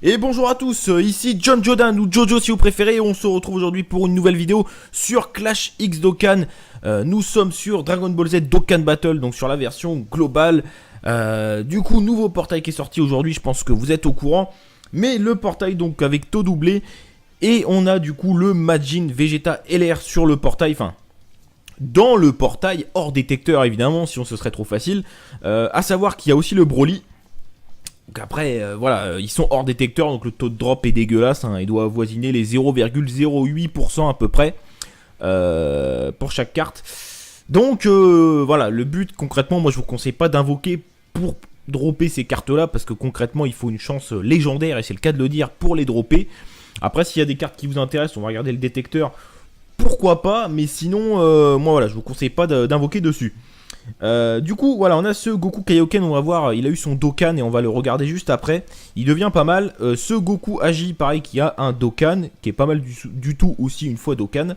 Et bonjour à tous, ici John Jodan ou Jojo si vous préférez, et on se retrouve aujourd'hui pour une nouvelle vidéo sur Clash X Dokkan. Nous sommes sur Dragon Ball Z Dokkan Battle, donc sur la version globale. Du coup, nouveau portail qui est sorti aujourd'hui, je pense que vous êtes au courant. Mais le portail donc avec taux doublé, et on a du coup le Majin Vegeta LR sur le portail, enfin... dans le portail, hors détecteur évidemment, sinon ce serait trop facile. À savoir qu'il y a aussi le Broly. Donc après, voilà, ils sont hors détecteur, donc le taux de drop est dégueulasse, hein, il doit avoisiner les 0,08% à peu près pour chaque carte. Donc voilà, le but concrètement, moi je vous conseille pas d'invoquer pour dropper ces cartes-là, parce que concrètement il faut une chance légendaire, et c'est le cas de le dire, pour les dropper. Après, s'il y a des cartes qui vous intéressent, on va regarder le détecteur, pourquoi pas, mais sinon, moi voilà, je vous conseille pas d'invoquer dessus. Du coup, voilà, on a ce Goku Kaioken, on va voir, il a eu son Dokkan et on va le regarder juste après. Il devient pas mal. Ce Goku Agi, pareil, qui a un Dokkan, qui est pas mal du tout aussi une fois Dokkan.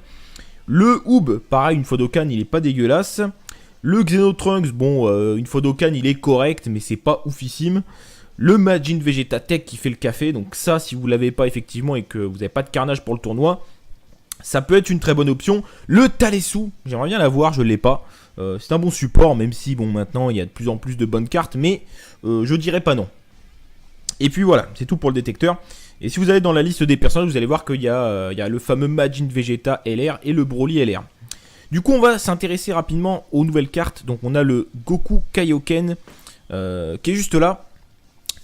Le Oob, pareil, une fois Dokkan, il est pas dégueulasse. Le Xenotrunks, bon, une fois Dokkan, il est correct, mais c'est pas oufissime. Le Majin Vegeta Tech qui fait le café, donc ça, si vous l'avez pas effectivement et que vous n'avez pas de carnage pour le tournoi, ça peut être une très bonne option. Le Talesu, j'aimerais bien l'avoir, je l'ai pas. C'est un bon support, même si bon maintenant il y a de plus en plus de bonnes cartes, mais je dirais pas non. Et puis voilà, c'est tout pour le détecteur. Et si vous allez dans la liste des personnages, vous allez voir qu'il y a le fameux Majin Vegeta LR et le Broly LR. Du coup, on va s'intéresser rapidement aux nouvelles cartes. Donc on a le Goku Kaioken qui est juste là.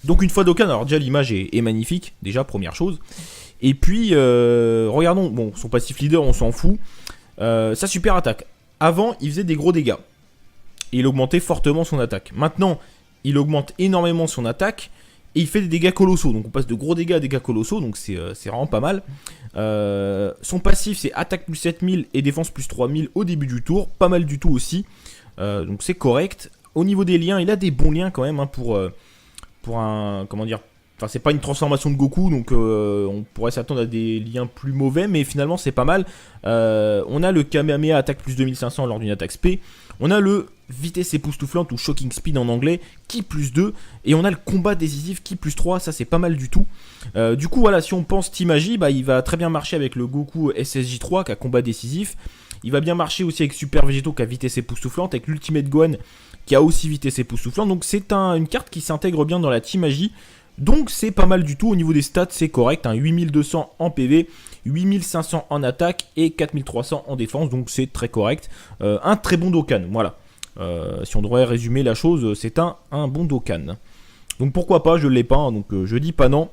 Donc une fois Dokkan, alors déjà l'image est magnifique, déjà première chose. Et puis regardons, bon son passif leader on s'en fout. Sa super attaque. Avant, il faisait des gros dégâts. Et il augmentait fortement son attaque. Maintenant, il augmente énormément son attaque. Et il fait des dégâts colossaux. Donc on passe de gros dégâts à dégâts colossaux. Donc c'est vraiment pas mal. Son passif, c'est attaque plus 7000 et défense plus 3000 au début du tour. Pas mal du tout aussi. Donc c'est correct. Au niveau des liens, il a des bons liens quand même, hein, pour un... Comment dire... Enfin, c'est pas une transformation de Goku, donc on pourrait s'attendre à des liens plus mauvais, mais finalement c'est pas mal. On a le Kamehameha attaque plus 2500 lors d'une attaque SP. On a le vitesse époustouflante ou shocking speed en anglais qui plus 2. Et on a le combat décisif qui plus 3, ça c'est pas mal du tout. Du coup voilà, si on pense Team Agi, bah, il va très bien marcher avec le Goku SSJ3 qui a combat décisif. Il va bien marcher aussi avec Super Végéto qui a vitesse époustouflante, avec l'Ultimate Gohan qui a aussi vitesse époustouflante. Donc c'est une carte qui s'intègre bien dans la Team Agi. Donc c'est pas mal du tout, au niveau des stats c'est correct, hein, 8200 en PV, 8500 en attaque et 4300 en défense, donc c'est très correct. Un très bon Dokkan, voilà. Si on devrait résumer la chose, c'est un bon Dokkan. Donc pourquoi pas, je l'ai pas, hein, donc je dis pas non.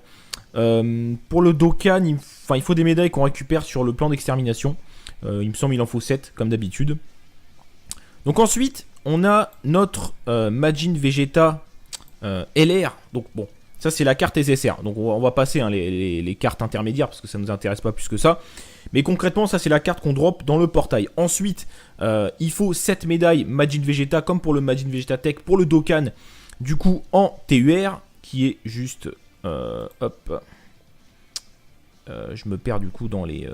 Pour le Dokkan, il faut des médailles qu'on récupère sur le plan d'extermination. Il me semble qu'il en faut 7 comme d'habitude. Donc ensuite, on a notre Majin Vegeta LR, donc bon. Ça c'est la carte SSR, donc on va passer, hein, les cartes intermédiaires parce que ça ne nous intéresse pas plus que ça. Mais concrètement ça c'est la carte qu'on drop dans le portail. Ensuite il faut 7 médailles Majin Vegeta comme pour le Majin Vegeta Tech pour le Dokkan. Du coup en TUR qui est juste... hop. Je me perds du coup dans les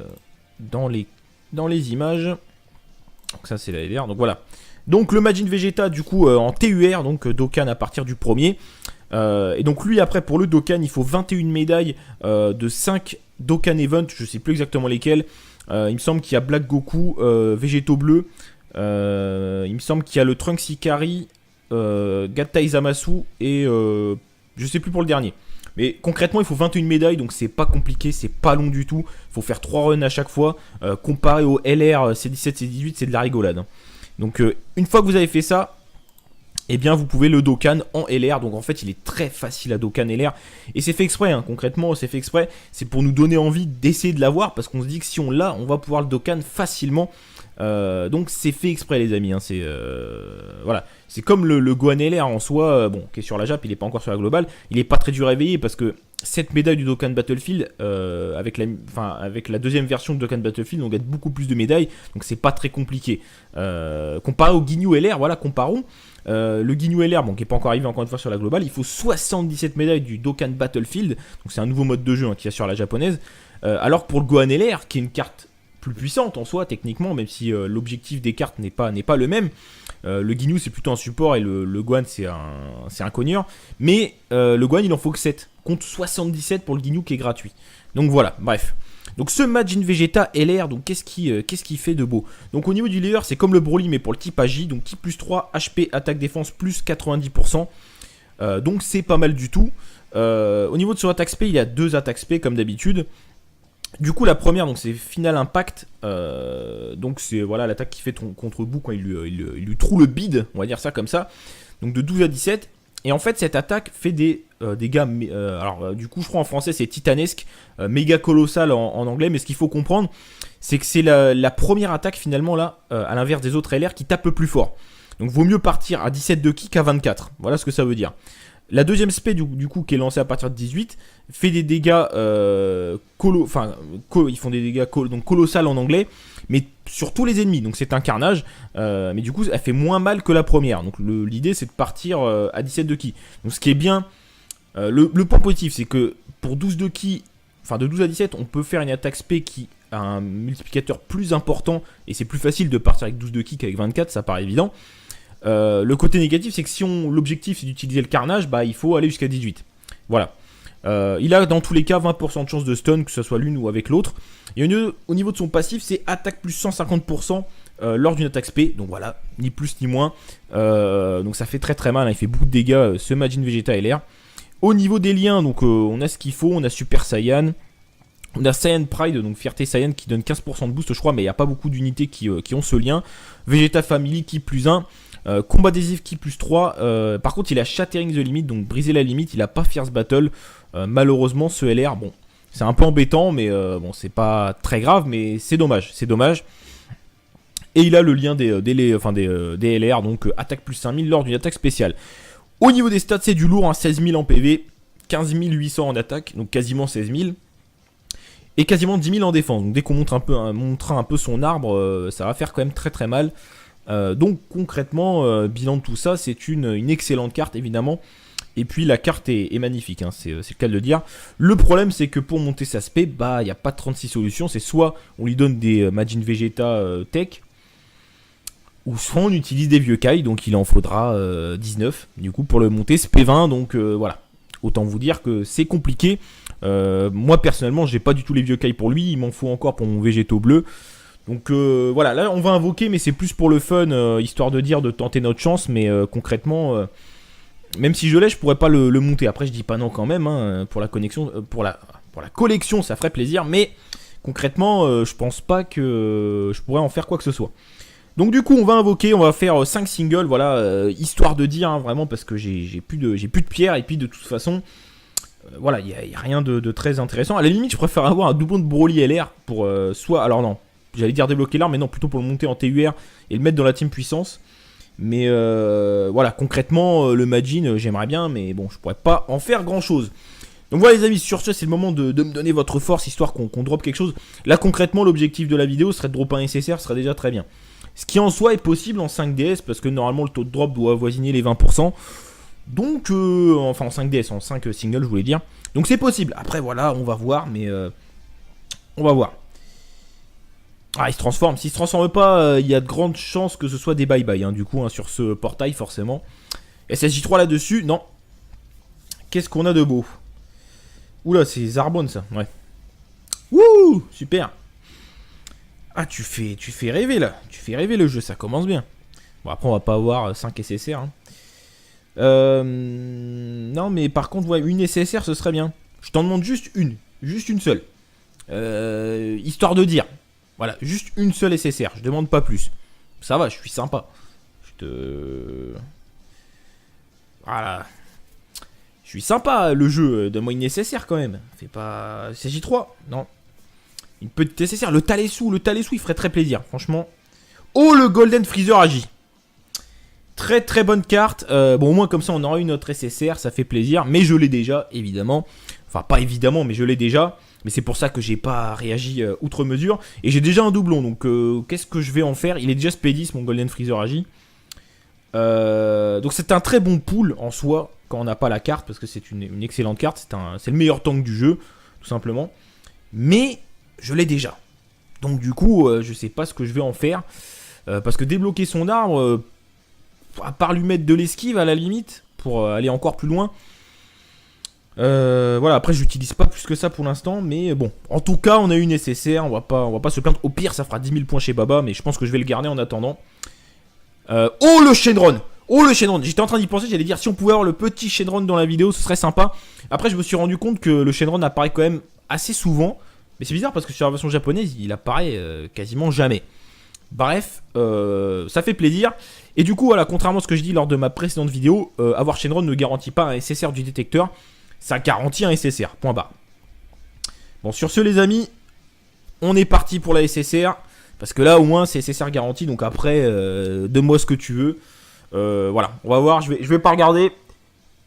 images. Donc ça c'est la LR, donc voilà. Donc le Majin Vegeta du coup en TUR, donc Dokkan à partir du premier. Et donc lui après pour le Dokkan il faut 21 médailles de 5 Dokkan Event, je sais plus exactement lesquels. Il me semble qu'il y a Black Goku, Végéto Bleu, il me semble qu'il y a le Trunks Ikari, Gattai Zamasu et je sais plus pour le dernier. Mais concrètement il faut 21 médailles, donc c'est pas compliqué, c'est pas long du tout. Il faut faire 3 runs à chaque fois. Comparé au LR C17, C18 c'est de la rigolade, hein. Donc une fois que vous avez fait ça, eh bien vous pouvez le Dokkan en LR. Donc en fait il est très facile à Dokkan LR. Et c'est fait exprès, hein. Concrètement c'est fait exprès. C'est pour nous donner envie d'essayer de l'avoir, parce qu'on se dit que si on l'a, on va pouvoir le Dokkan facilement. Donc c'est fait exprès les amis, hein. C'est voilà. C'est comme le Gohan LR en soi, bon, qui est sur la Jap, il n'est pas encore sur la globale. Il n'est pas très dur à éveiller parce que cette médaille du Dokkan Battlefield, avec la deuxième version de Dokkan Battlefield, on gagne beaucoup plus de médailles, donc c'est pas très compliqué. Comparé au Ginyu LR, voilà, comparons. Le Ginyu LR, bon, qui n'est pas encore arrivé encore une fois sur la globale, il faut 77 médailles du Dokkan Battlefield, donc c'est un nouveau mode de jeu, hein, qui est sur la japonaise. Alors que pour le Gohan LR, qui est une carte plus puissante en soi techniquement, même si l'objectif des cartes n'est pas le même. Le Ginyu c'est plutôt un support et le Gohan c'est un cogneur. Mais le Gohan il en faut que 7. contre 77 pour le Guignou qui est gratuit. Donc voilà, bref. Donc ce Majin Vegeta LR, donc qu'est-ce qui fait de beau? Donc au niveau du leader, c'est comme le Broly mais pour le type AJ, donc type plus 3, HP, attaque, défense, plus 90%. Donc c'est pas mal du tout. Au niveau de son attaque spé, il y a 2 attaques spé comme d'habitude. Du coup la première, donc c'est Final Impact. Donc c'est voilà l'attaque qui fait contre Boo quand il lui troue le bide, on va dire ça comme ça. Donc de 12 à 17. Et en fait cette attaque fait des dégâts, du coup je crois en français c'est titanesque, méga colossal en anglais, mais ce qu'il faut comprendre c'est que c'est la première attaque finalement là, à l'inverse des autres LR, qui tape le plus fort. Donc vaut mieux partir à 17 de ki qu'à 24, voilà ce que ça veut dire. La deuxième spé du coup qui est lancée à partir de 18 fait des dégâts ils font des dégâts donc colossal en anglais, mais sur tous les ennemis, donc c'est un carnage, mais du coup elle fait moins mal que la première. Donc l'idée c'est de partir à 17 de ki. Donc ce qui est bien, le point positif c'est que pour 12 de ki, enfin de 12 à 17 on peut faire une attaque spé qui a un multiplicateur plus important, et c'est plus facile de partir avec 12 de ki qu'avec 24, ça paraît évident. Le côté négatif c'est que si l'objectif c'est d'utiliser le carnage, bah il faut aller jusqu'à 18. Voilà. Il a dans tous les cas 20% de chance de stun, que ce soit l'une ou avec l'autre. Et au niveau de son passif, c'est attaque plus 150% lors d'une attaque spé. Donc voilà, ni plus ni moins. Donc ça fait très très mal, hein. Il fait beaucoup de dégâts ce Majin Vegeta LR. Au niveau des liens, donc on a ce qu'il faut, on a Super Saiyan. On a Saiyan Pride, donc Fierté Saiyan qui donne 15% de boost je crois, mais il n'y a pas beaucoup d'unités qui ont ce lien. Vegeta Family qui plus 1. Combat adhésif qui plus 3. Par contre il a Shattering the Limit, donc briser la limite. Il a pas Fierce Battle. Malheureusement ce LR, bon c'est un peu embêtant, mais bon c'est pas très grave, mais c'est dommage, c'est dommage. Et il a le lien des LR, donc attaque plus 5000 lors d'une attaque spéciale. Au niveau des stats c'est du lourd, hein, 16 000 en PV, 15 800 en attaque, donc quasiment 16 000. Et quasiment 10 000 en défense. Donc dès qu'on montrera un peu son arbre, ça va faire quand même très très mal. Donc concrètement, bilan de tout ça, c'est une excellente carte évidemment. Et puis la carte est magnifique, hein, c'est le cas de le dire. Le problème c'est que pour monter sa spé, bah il n'y a pas 36 solutions. C'est soit on lui donne des Majin Vegeta Tech, ou soit on utilise des vieux Kai, donc il en faudra 19 du coup pour le monter SP20. Donc voilà, autant vous dire que c'est compliqué. Moi personnellement j'ai pas du tout les vieux Kai pour lui, il m'en faut encore pour mon Végéto bleu. Donc voilà, là on va invoquer, mais c'est plus pour le fun, histoire de dire de tenter notre chance. Mais concrètement, même si je l'ai, je pourrais pas le monter. Après je dis pas non quand même, hein, pour la connexion, pour la collection ça ferait plaisir, mais concrètement je pense pas que je pourrais en faire quoi que ce soit. Donc du coup on va invoquer, on va faire 5 singles, voilà, histoire de dire, hein, vraiment, parce que j'ai plus de pierre, et puis de toute façon voilà, il n'y a rien de très intéressant. À la limite je préfère avoir un doublon de Broly LR pour soit, alors non, j'allais dire débloquer l'arme, mais non, plutôt pour le monter en TUR et le mettre dans la team puissance. Mais voilà, concrètement le Majin j'aimerais bien, mais bon je pourrais pas en faire grand chose. Donc voilà les amis, sur ce c'est le moment de me donner votre force, histoire qu'on drop quelque chose. Là concrètement l'objectif de la vidéo serait de dropper un SSR, ce serait déjà très bien. Ce qui en soi est possible en 5DS, parce que normalement le taux de drop doit avoisiner les 20%. Donc enfin en 5DS, en 5 singles je voulais dire. Donc c'est possible, après voilà on va voir, mais on va voir. Ah il se transforme, s'il se transforme pas, il y a de grandes chances que ce soit des bye-bye, hein, du coup, hein, sur ce portail forcément. SSJ3 là-dessus, non. Qu'est-ce qu'on a de beau? Oula, c'est Zarbon ça, ouais. Wouh, super. Ah tu fais rêver là, tu fais rêver le jeu, ça commence bien. Bon après on va pas avoir 5 SSR, hein. Non mais par contre ouais, une SSR ce serait bien. Je t'en demande juste une seule. Histoire de dire. Voilà, juste une seule SSR, je demande pas plus. Ça va, je suis sympa. Voilà. Je suis sympa le jeu, donne-moi une SSR quand même. Fais pas CJ3, non. Une petite SSR, le Talessou il ferait très plaisir, franchement. Oh le Golden Freezer AJ. Très très bonne carte. Bon au moins comme ça on aura une autre SSR, ça fait plaisir. Mais je l'ai déjà, évidemment. Enfin pas évidemment, mais je l'ai déjà. Mais c'est pour ça que j'ai pas réagi outre mesure. Et j'ai déjà un doublon, donc qu'est-ce que je vais en faire? Il est déjà Spédis, mon Golden Freezer AJ. Donc c'est un très bon pool en soi, quand on n'a pas la carte, parce que c'est une excellente carte. C'est le meilleur tank du jeu, tout simplement. Mais je l'ai déjà. Donc du coup, je sais pas ce que je vais en faire. Parce que débloquer son arbre, à part lui mettre de l'esquive à la limite, pour aller encore plus loin... Voilà, après j'utilise pas plus que ça pour l'instant, mais bon, en tout cas on a une SSR, on va pas se plaindre. Au pire ça fera 10 000 points chez Baba, mais je pense que je vais le garder en attendant. Oh le Shenron. Oh le Shenron, j'étais en train d'y penser, j'allais dire si on pouvait avoir le petit Shenron dans la vidéo, ce serait sympa. Après je me suis rendu compte que le Shenron apparaît quand même assez souvent, mais c'est bizarre parce que sur la version japonaise il apparaît quasiment jamais. Bref, ça fait plaisir. Et du coup voilà, contrairement à ce que je dis lors de ma précédente vidéo, avoir Shenron ne garantit pas un SSR du détecteur. Ça garantit un SSR, point barre. Bon, sur ce les amis, on est parti pour la SSR. Parce que là au moins c'est SSR garanti. Donc après, donne-moi ce que tu veux. Voilà, on va voir, je vais pas regarder.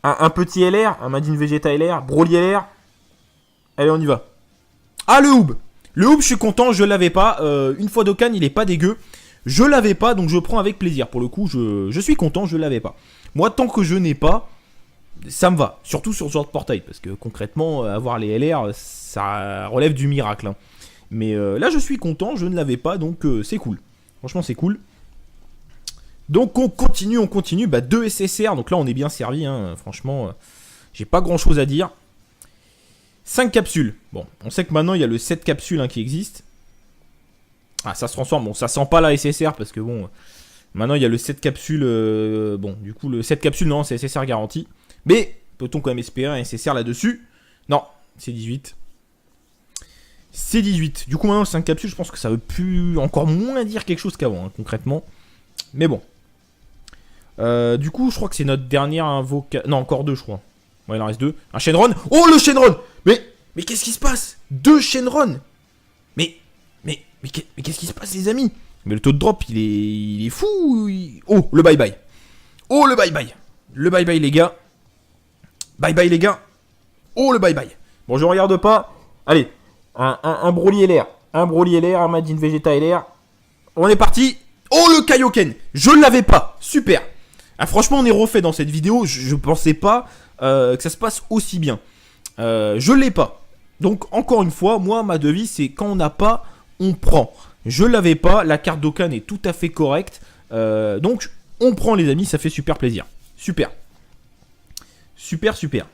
Un petit LR, un Made in Vegeta LR, Broly LR. Allez, on y va. Ah, le Hoob. Le Hoob, je suis content, je l'avais pas. Une fois Dokkan, il est pas dégueu. Je l'avais pas, donc je prends avec plaisir. Pour le coup, je suis content, je l'avais pas. Moi, tant que je n'ai pas, ça me va, surtout sur ce genre de portail, parce que concrètement, avoir les LR, ça relève du miracle. Hein. Mais là, je suis content, je ne l'avais pas, donc c'est cool. Franchement, c'est cool. Donc on continue. Bah 2 SSR, donc là on est bien servi, hein. Franchement, j'ai pas grand chose à dire. 5 capsules. Bon, on sait que maintenant il y a le 7 capsules hein, qui existe. Ah, ça se transforme. Bon, ça sent pas la SSR parce que bon, maintenant il y a le 7 capsules. Bon, du coup, le 7 capsules, non, c'est SSR garanti. Mais peut-on quand même espérer un SSR là-dessus? Non, c'est 18. C'est 18. Du coup, maintenant, 5 capsules, je pense que ça veut plus encore moins dire quelque chose qu'avant, hein, concrètement. Mais bon. Du coup, je crois que c'est notre dernière invocation. Non, encore 2, je crois. Ouais, il en reste 2. Un Shenron. Oh, le Shenron. Mais qu'est-ce qui se passe? 2 Shenron. Mais qu'est-ce qui se passe, les amis? Mais le taux de drop, il est fou. Oh, le bye-bye. Oh, le bye-bye. Le bye-bye, les gars. Bye-bye, les gars. Oh, le bye-bye. Bon, je regarde pas. Allez. Un Broly LR. Un Broly LR, un Made in Vegeta LR. On est parti. Oh, le Kaioken. Je ne l'avais pas. Super. Ah, franchement, on est refait dans cette vidéo. Je pensais pas que ça se passe aussi bien. Je l'ai pas. Donc, encore une fois, moi, ma devise, c'est quand on n'a pas, on prend. Je l'avais pas. La carte Dokkan est tout à fait correcte. Donc, on prend, les amis. Ça fait super plaisir. Super. Super.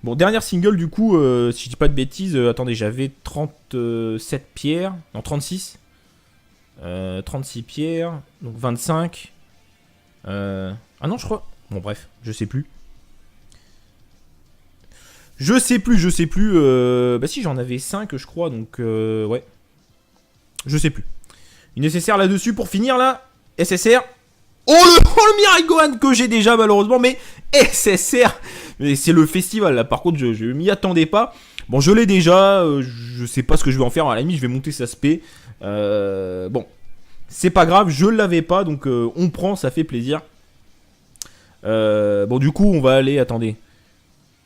Bon, dernière single, du coup, si je dis pas de bêtises. Attendez, j'avais 37 pierres. Non, 36. 36 pierres. Donc, 25. Ah non, je crois. Bon, bref, je sais plus. Je sais plus. Bah si, j'en avais 5, je crois, donc ouais. Je sais plus. Une SSR là-dessus pour finir, là. SSR. Oh, le Mirai Gohan que j'ai déjà, malheureusement, mais SSR. Mais c'est le festival, là. Par contre, je m'y attendais pas. Bon, je l'ai déjà. Je sais pas ce que je vais en faire. À la limite, je vais monter sa spé. Bon. C'est pas grave, je l'avais pas, donc on prend, ça fait plaisir. Bon, du coup, on va aller, attendez.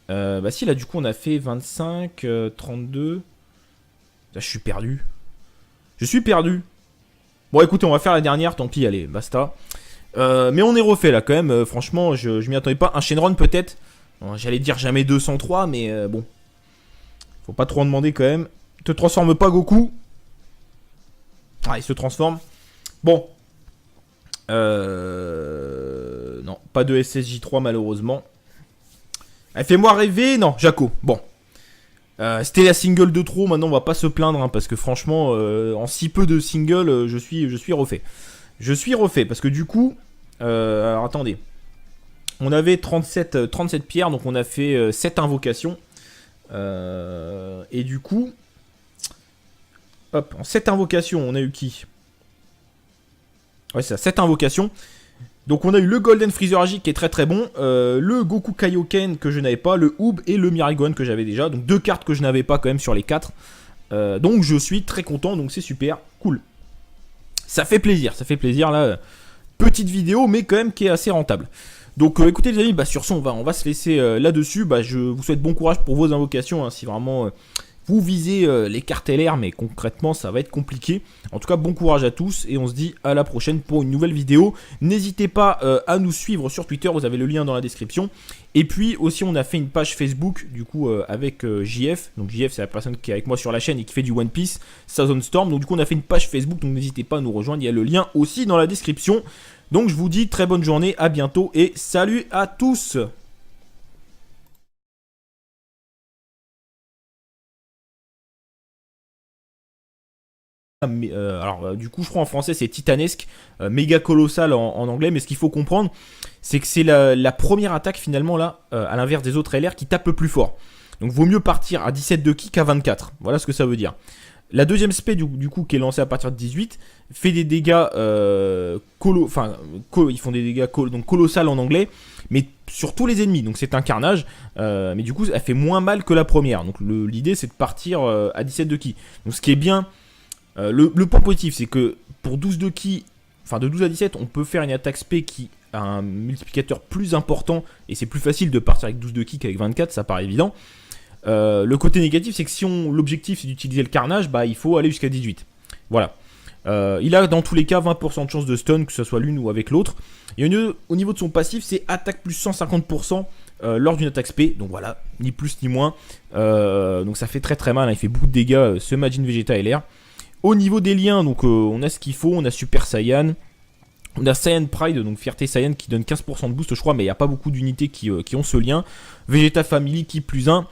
Bah si, là, du coup, on a fait 25, 32. Là, je suis perdu. Bon, écoutez, on va faire la dernière, tant pis, allez, basta. Mais on est refait, là, quand même. Franchement, je m'y attendais pas. Un Shenron, peut-être. Bon, j'allais dire jamais 203, mais bon. Faut pas trop en demander, quand même. Te transforme pas, Goku. Ah, il se transforme. Bon. Non, pas de SSJ3 malheureusement. Fais-moi rêver. Non, Jaco. Bon. C'était la single de trop. Maintenant, on va pas se plaindre. Hein, parce que franchement, en si peu de singles, je suis refait. Je suis refait. Parce que du coup. Alors attendez. On avait 37 pierres. Donc on a fait 7 invocations. Et du coup. Hop. En 7 invocations, on a eu qui? Ouais, c'est ça, 7 invocations. Donc on a eu le Golden Freezer Agi qui est très bon, le Goku Kaioken que je n'avais pas, le Hoob et le Mirai Gohan que j'avais déjà. Donc 2 cartes que je n'avais pas quand même sur les 4. Donc je suis très content, donc c'est super, cool. Ça fait plaisir là. Petite vidéo mais quand même qui est assez rentable. Donc écoutez les amis, bah, sur ce on va se laisser là-dessus. Bah, je vous souhaite bon courage pour vos invocations, hein, si vraiment... vous visez les cartes LR, mais concrètement ça va être compliqué. En tout cas, bon courage à tous et on se dit à la prochaine pour une nouvelle vidéo. N'hésitez pas à nous suivre sur Twitter, vous avez le lien dans la description. Et puis aussi, on a fait une page Facebook du coup avec JF. Donc JF, c'est la personne qui est avec moi sur la chaîne et qui fait du One Piece, Thousand Storm. Donc du coup, on a fait une page Facebook, donc n'hésitez pas à nous rejoindre. Il y a le lien aussi dans la description. Donc je vous dis très bonne journée, à bientôt et salut à tous. Alors du coup je crois en français c'est titanesque, méga colossal en anglais, mais ce qu'il faut comprendre c'est que c'est la première attaque finalement là, à l'inverse des autres LR, qui tape le plus fort. Donc vaut mieux partir à 17 de ki qu'à 24, voilà ce que ça veut dire. La deuxième spé du coup qui est lancée à partir de 18 fait des dégâts ils font des dégâts donc colossal en anglais, mais sur tous les ennemis, donc c'est un carnage, mais du coup elle fait moins mal que la première. Donc l'idée c'est de partir à 17 de ki. Donc ce qui est bien, le point positif c'est que pour 12 de ki, enfin de 12 à 17 on peut faire une attaque spé qui a un multiplicateur plus important, et c'est plus facile de partir avec 12 de ki qu'avec 24, ça paraît évident. Le côté négatif c'est que si l'objectif c'est d'utiliser le carnage, bah il faut aller jusqu'à 18. Voilà. Il a dans tous les cas 20% de chance de stun, que ce soit l'une ou avec l'autre. Et au niveau de son passif, c'est attaque plus 150% lors d'une attaque spé. Donc voilà, ni plus ni moins. Donc ça fait très très mal, hein. Il fait beaucoup de dégâts, ce Majin Vegeta LR. Au niveau des liens, donc on a ce qu'il faut, on a Super Saiyan. On a Saiyan Pride, donc Fierté Saiyan qui donne 15% de boost je crois, mais il n'y a pas beaucoup d'unités qui ont ce lien. Vegeta Family qui plus 1.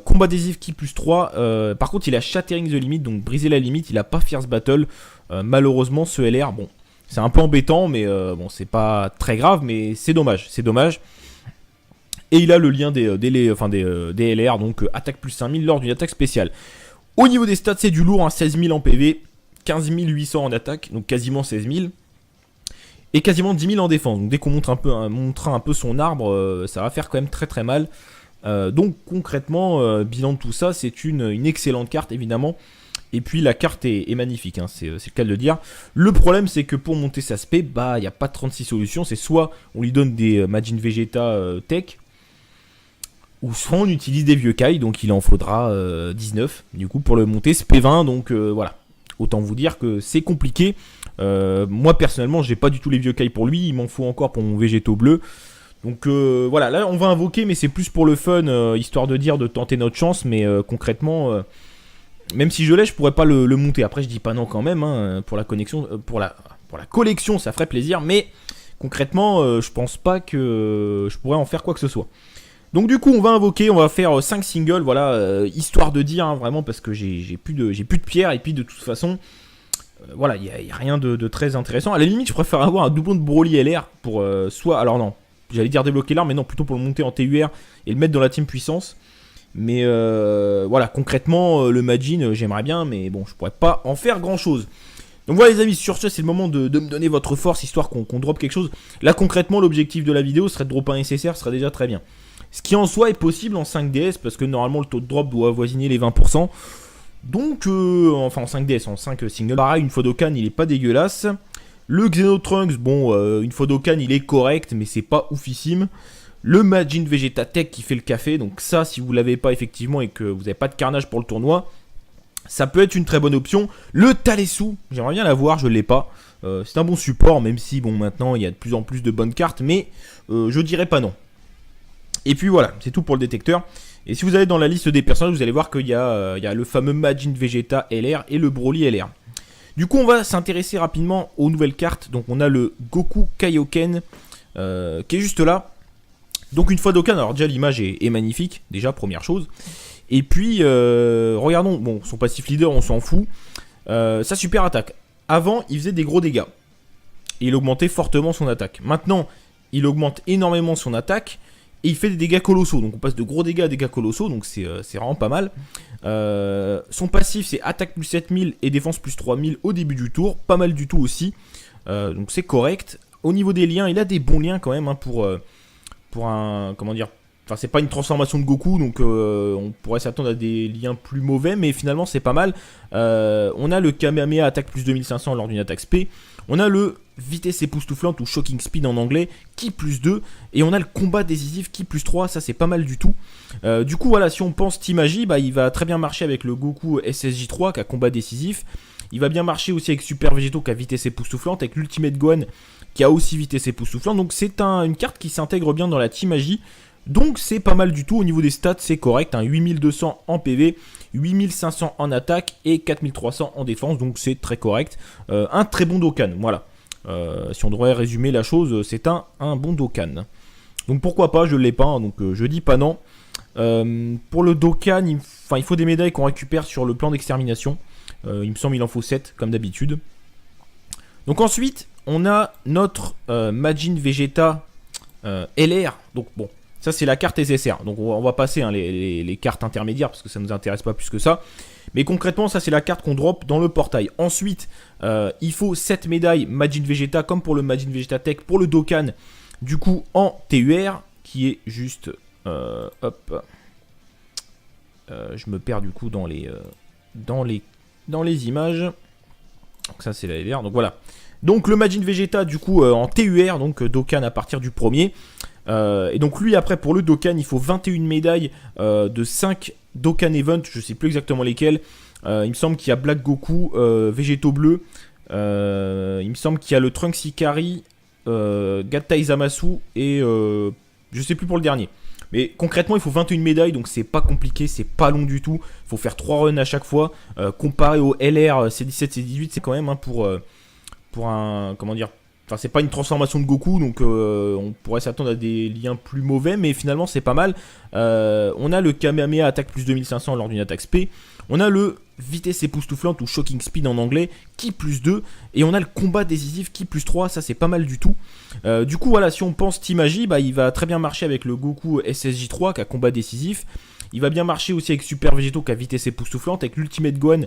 Combat adhésif qui plus 3. Par contre il a Shattering the Limit, donc briser la limite. Il a pas Fierce Battle, malheureusement ce LR, bon c'est un peu embêtant, mais bon c'est pas très grave, mais c'est dommage, c'est dommage. Et il a le lien des LR, donc attaque plus 5000 lors d'une attaque spéciale. Au niveau des stats c'est du lourd, hein, 16 000 en PV, 15 800 en attaque, donc quasiment 16 000. Et quasiment 10 000 en défense, donc dès qu'on montrera un peu son arbre, ça va faire quand même très très mal. Donc concrètement, bilan de tout ça, c'est une excellente carte évidemment. Et puis la carte est magnifique, hein, c'est le cas de le dire. Le problème c'est que pour monter sa spé, bah il n'y a pas 36 solutions. C'est soit on lui donne des Majin Vegeta Tech, ou soit on utilise des vieux Kai, donc il en faudra 19 du coup pour le monter spé 20. Donc voilà, autant vous dire que c'est compliqué. Moi personnellement j'ai pas du tout les vieux Kai pour lui, il m'en faut encore pour mon Végéto bleu. Donc voilà, là on va invoquer, mais c'est plus pour le fun, histoire de dire de tenter notre chance. Mais concrètement, même si je l'ai, je pourrais pas le monter. Après je dis pas non quand même, hein, pour la connexion, pour la collection ça ferait plaisir, mais concrètement je pense pas que je pourrais en faire quoi que ce soit. Donc du coup on va invoquer, on va faire 5 singles, voilà, histoire de dire, hein, vraiment, parce que j'ai plus de pierre, et puis de toute façon voilà, il n'y a rien de très intéressant. À la limite je préfère avoir un doublon de Broly LR pour soit, alors non, j'allais dire débloquer l'arme, mais non, plutôt pour le monter en TUR et le mettre dans la team puissance. Mais voilà, concrètement, le Majin, j'aimerais bien, mais bon, je pourrais pas en faire grand chose. Donc voilà les amis, sur ce, c'est le moment de me donner votre force, histoire qu'on drop quelque chose. Là concrètement, l'objectif de la vidéo serait de dropper un SSR, ce serait déjà très bien. Ce qui en soi est possible en 5DS, parce que normalement le taux de drop doit avoisiner les 20%. Donc, enfin en 5DS, en 5 singles. Pareil, une Fodokan, il est pas dégueulasse. Le Xenotrunks, bon, une Fodokan, il est correct, mais c'est pas oufissime. Le Majin Vegeta Tech qui fait le café, donc ça, si vous l'avez pas effectivement et que vous n'avez pas de carnage pour le tournoi, ça peut être une très bonne option. Le Talesu, j'aimerais bien l'avoir, je l'ai pas. C'est un bon support, même si, bon, maintenant, il y a de plus en plus de bonnes cartes, mais je dirais pas non. Et puis voilà, c'est tout pour le détecteur. Et si vous allez dans la liste des personnages, vous allez voir qu'il y a le fameux Majin Vegeta LR et le Broly LR. Du coup, on va s'intéresser rapidement aux nouvelles cartes. Donc, on a le Goku Kaioken qui est juste là. Donc, une fois Dokkan, alors déjà l'image est magnifique, déjà, première chose. Et puis, regardons, bon, son passif leader, on s'en fout. Sa super attaque. Avant, il faisait des gros dégâts. Et il augmentait fortement son attaque. Maintenant, il augmente énormément son attaque. Et il fait des dégâts colossaux, donc on passe de gros dégâts à dégâts colossaux, donc c'est vraiment pas mal. Son passif c'est attaque plus 7000 et défense plus 3000 au début du tour, pas mal du tout aussi, donc c'est correct. Au niveau des liens, il a des bons liens quand même, hein, pour un, comment dire, enfin c'est pas une transformation de Goku, donc on pourrait s'attendre à des liens plus mauvais, mais finalement c'est pas mal. On a le Kamehameha attaque plus 2500 lors d'une attaque spé. On a le vitesse époustouflante ou shocking speed en anglais qui plus 2. Et on a le combat décisif qui plus 3. Ça c'est pas mal du tout. Du coup voilà, si on pense Team Agi, bah, il va très bien marcher avec le Goku SSJ3 qui a combat décisif. Il va bien marcher aussi avec Super Végéto qui a vitesse époustouflante. Avec l'Ultimate Gohan qui a aussi vitesse époustouflante. Donc c'est une carte qui s'intègre bien dans la Team Agi. Donc c'est pas mal du tout. Au niveau des stats c'est correct, hein, 8200 en PV, 8500 en attaque et 4300 en défense. Donc c'est très correct. Un très bon Dokkan, voilà. Si on devrait résumer la chose, c'est un bon Dokkan. Donc pourquoi pas, je l'ai pas, hein, donc je dis pas non. Pour le Dokkan, il faut des médailles qu'on récupère sur le plan d'extermination. Il me semble il en faut 7 comme d'habitude. Donc ensuite, on a notre Majin Vegeta LR. Donc bon, ça c'est la carte SSR. Donc on va passer hein, les cartes intermédiaires parce que ça ne nous intéresse pas plus que ça. Mais concrètement, ça c'est la carte qu'on drop dans le portail. Ensuite, il faut 7 médailles Majin Vegeta comme pour le Majin Vegeta Tech pour le Dokkan. Du coup en TUR qui est juste... hop. Je me perds du coup dans les images. Donc ça c'est la LR. Donc voilà. Donc le Majin Vegeta du coup en TUR, donc Dokkan à partir du premier. Et donc lui après pour le Dokkan il faut 21 médailles de 5 Dokkan Event, je sais plus exactement lesquels. Il me semble qu'il y a Black Goku, Végétaux Bleus. Il me semble qu'il y a le Trunks Ikari, Gattai Zamasu et je sais plus pour le dernier. Mais concrètement il faut 21 médailles donc c'est pas compliqué, c'est pas long du tout. Il faut faire 3 runs à chaque fois. Comparé au LR C17, C18 c'est quand même hein, pour un... comment dire... Enfin, c'est pas une transformation de Goku, donc on pourrait s'attendre à des liens plus mauvais, mais finalement c'est pas mal. On a le Kamehameha attaque plus 2500 lors d'une attaque SP. On a le vitesse époustouflante ou Shocking Speed en anglais qui plus 2. Et on a le combat décisif qui plus 3, ça c'est pas mal du tout. Du coup voilà, si on pense Team Agi, bah, il va très bien marcher avec le Goku SSJ3 qui a combat décisif. Il va bien marcher aussi avec Super Végétaux qui a vitesse époustouflante, avec l'Ultimate Gohan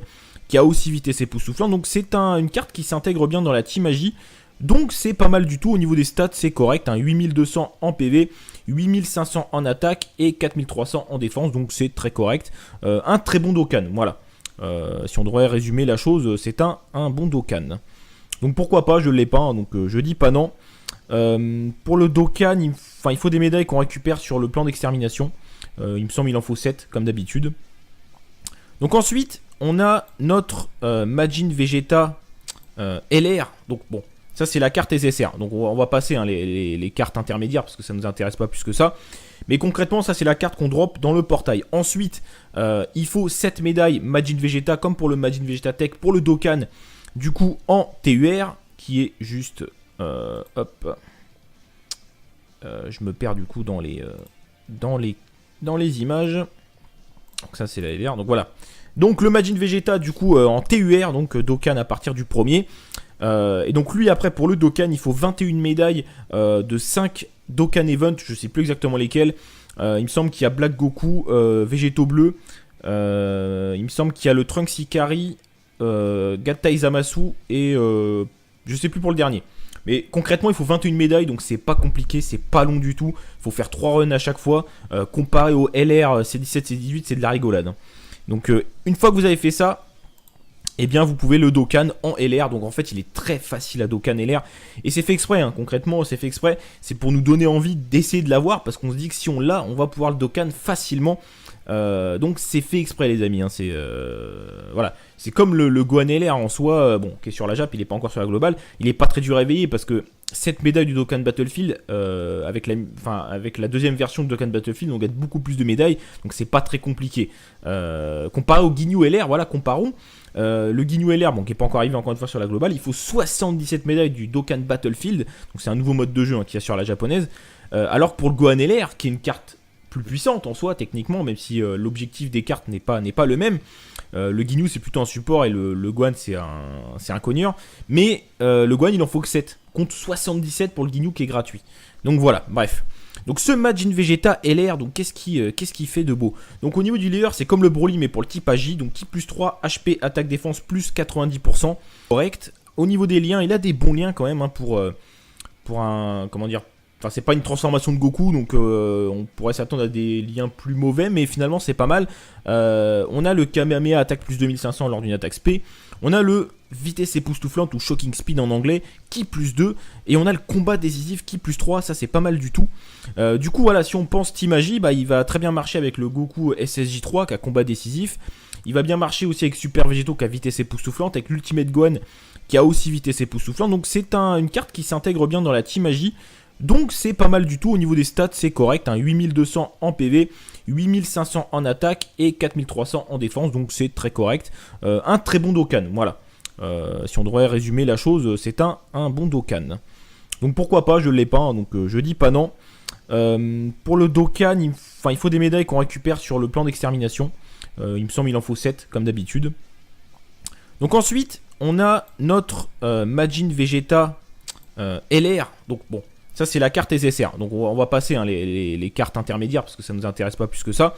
qui a aussi vitesse époustouflante. Donc c'est une carte qui s'intègre bien dans la Team Agi. Donc c'est pas mal du tout, au niveau des stats c'est correct, hein, 8200 en PV, 8500 en attaque et 4300 en défense, donc c'est très correct. Un très bon Dokkan, voilà. Si on devrait résumer la chose, c'est un bon Dokkan. Donc pourquoi pas, je l'ai pas, hein, donc je dis pas non. Pour le Dokkan, il faut des médailles qu'on récupère sur le plan d'extermination. Il me semble il en faut 7 comme d'habitude. Donc ensuite, on a notre Majin Vegeta LR, donc bon. Ça c'est la carte SSR, donc on va passer hein, les cartes intermédiaires parce que ça ne nous intéresse pas plus que ça. Mais concrètement ça c'est la carte qu'on drop dans le portail. Ensuite il faut 7 médailles Majin Vegeta comme pour le Majin Vegeta Tech pour le Dokkan. Du coup en TUR qui est juste... hop. Je me perds du coup dans les images. Donc ça c'est la LR, donc voilà. Donc le Majin Vegeta du coup en TUR, donc Dokkan à partir du premier. Et donc lui après pour le Dokkan il faut 21 médailles de 5 Dokkan Event, je sais plus exactement lesquels. Il me semble qu'il y a Black Goku, Végétaux Bleus. Il me semble qu'il y a le Trunks Ikari, Gattai Zamasu et je sais plus pour le dernier. Mais concrètement il faut 21 médailles donc c'est pas compliqué, c'est pas long du tout. Il faut faire 3 runs à chaque fois. Comparé au LR C17, C18 c'est de la rigolade. Hein. Donc une fois que vous avez fait ça, eh bien vous pouvez le Dokkan en LR, donc en fait il est très facile à Dokkan LR, et c'est fait exprès, hein. Concrètement c'est fait exprès, c'est pour nous donner envie d'essayer de l'avoir, parce qu'on se dit que si on l'a, on va pouvoir le Dokkan facilement, donc c'est fait exprès les amis, hein. C'est voilà, c'est comme le Gohan LR en soi, bon, qui est sur la Jap, il est pas encore sur la globale, il est pas très dur à éveiller, parce que cette médaille du Dokkan Battlefield, avec la deuxième version de Dokkan Battlefield, on gagne beaucoup plus de médailles, donc c'est pas très compliqué. Comparé au Ginyu LR, voilà, comparons. Le Ginyu LR, bon, qui n'est pas encore arrivé encore une fois sur la globale, il faut 77 médailles du Dokkan Battlefield, donc c'est un nouveau mode de jeu hein, qu'il y a sur la japonaise, alors que pour le Gohan LR, qui est une carte plus puissante en soi techniquement, même si l'objectif des cartes n'est pas le même, le Ginyu c'est plutôt un support et le Gohan c'est un cogneur, mais le Gohan il en faut que 7, compte 77 pour le Ginyu qui est gratuit, donc voilà, bref. Donc ce Majin Vegeta LR, donc qu'est-ce qui fait de beau? Donc au niveau du layer, c'est comme le Broly mais pour le type Agi, donc type plus 3, HP, attaque, défense, plus 90%. Correct. Au niveau des liens, il a des bons liens quand même hein, pour un... comment dire? Enfin c'est pas une transformation de Goku, donc on pourrait s'attendre à des liens plus mauvais, mais finalement c'est pas mal. On a le Kamehameha attaque plus 2500 lors d'une attaque SP. On a le vitesse époustouflante ou Shocking Speed en anglais qui plus 2. Et on a le combat décisif qui plus 3, ça c'est pas mal du tout. Du coup voilà, si on pense Team Agi, bah, il va très bien marcher avec le Goku SSJ3 qui a combat décisif. Il va bien marcher aussi avec Super Végétaux qui a vitesse époustouflante, avec l'Ultimate Gohan qui a aussi vitesse époustouflante. Donc c'est une carte qui s'intègre bien dans la Team Agi. Donc c'est pas mal du tout, au niveau des stats c'est correct, hein, 8200 en PV, 8500 en attaque et 4300 en défense, donc c'est très correct. Un très bon Dokkan, voilà. Si on devrait résumer la chose, c'est un bon Dokkan. Donc pourquoi pas, je l'ai pas, hein, donc je dis pas non. Pour le Dokkan, il faut des médailles qu'on récupère sur le plan d'extermination. Il me semble il en faut 7 comme d'habitude. Donc ensuite, on a notre Majin Vegeta LR. Donc bon, ça c'est la carte SSR. Donc on va passer hein, les cartes intermédiaires parce que ça nous intéresse pas plus que ça.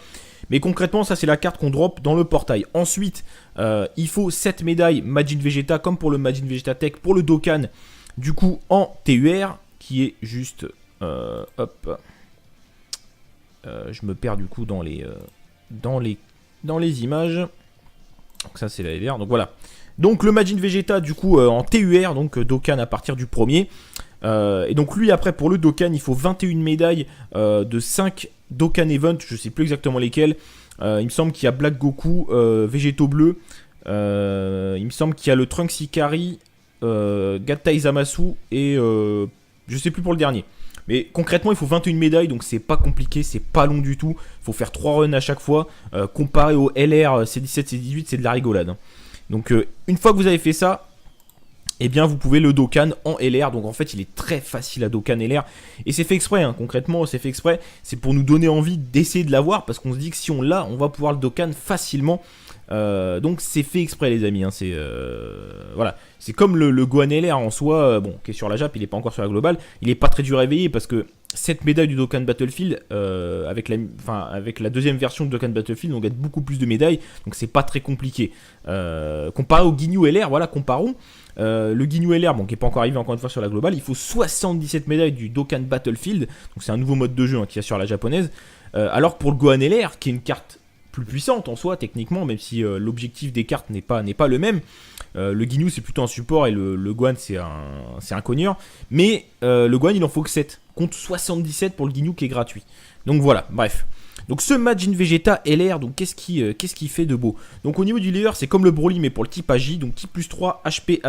Mais concrètement, ça c'est la carte qu'on drop dans le portail. Ensuite, il faut 7 médailles Majin Vegeta comme pour le Majin Vegeta Tech pour le Dokkan. Du coup en TUR qui est juste... hop. Je me perds du coup dans les images. Donc ça c'est la LR. Donc voilà. Donc le Majin Vegeta du coup en TUR, donc Dokkan à partir du premier. Et donc lui après pour le Dokkan il faut 21 médailles de 5 Dokkan Event, je sais plus exactement lesquels. Il me semble qu'il y a Black Goku, Végétaux Bleus. Il me semble qu'il y a le Trunks Ikari, Gattai Zamasu et je sais plus pour le dernier. Mais concrètement il faut 21 médailles donc c'est pas compliqué, c'est pas long du tout. Il faut faire 3 runs à chaque fois. Comparé au LR C17, C18 c'est de la rigolade. Hein. Donc une fois que vous avez fait ça, eh bien vous pouvez le Dokkan en LR. Donc en fait il est très facile à Dokkan LR. Et c'est fait exprès, hein. Concrètement c'est fait exprès. C'est pour nous donner envie d'essayer de l'avoir. Parce qu'on se dit que si on l'a, on va pouvoir le Dokkan facilement. Donc c'est fait exprès les amis, hein. C'est voilà. C'est comme le Gohan LR en soi, bon, qui est sur la Jap, il est pas encore sur la globale. Il est pas très dur à éveiller parce que cette médaille du Dokkan Battlefield, avec la deuxième version de Dokkan Battlefield, on gagne beaucoup plus de médailles, donc c'est pas très compliqué. Comparé au Ginyu LR, voilà, comparons. Le Ginyu LR, bon, qui est pas encore arrivé encore une fois sur la globale, il faut 77 médailles du Dokkan Battlefield, donc c'est un nouveau mode de jeu hein, qu'il y a sur la japonaise. Alors que pour le Gohan LR, qui est une carte plus puissante en soi techniquement, même si l'objectif des cartes n'est pas le même. Le Ginyu c'est plutôt un support et le Gohan c'est un cogneur. Mais le Gohan il en faut que 7. Compte 77 pour le Ginyu qui est gratuit. Donc voilà, bref. Donc ce Majin Vegeta LR, donc qu'est-ce qui fait de beau? Donc au niveau du layer c'est comme le Broly mais pour le type AJ, donc type plus 3 HP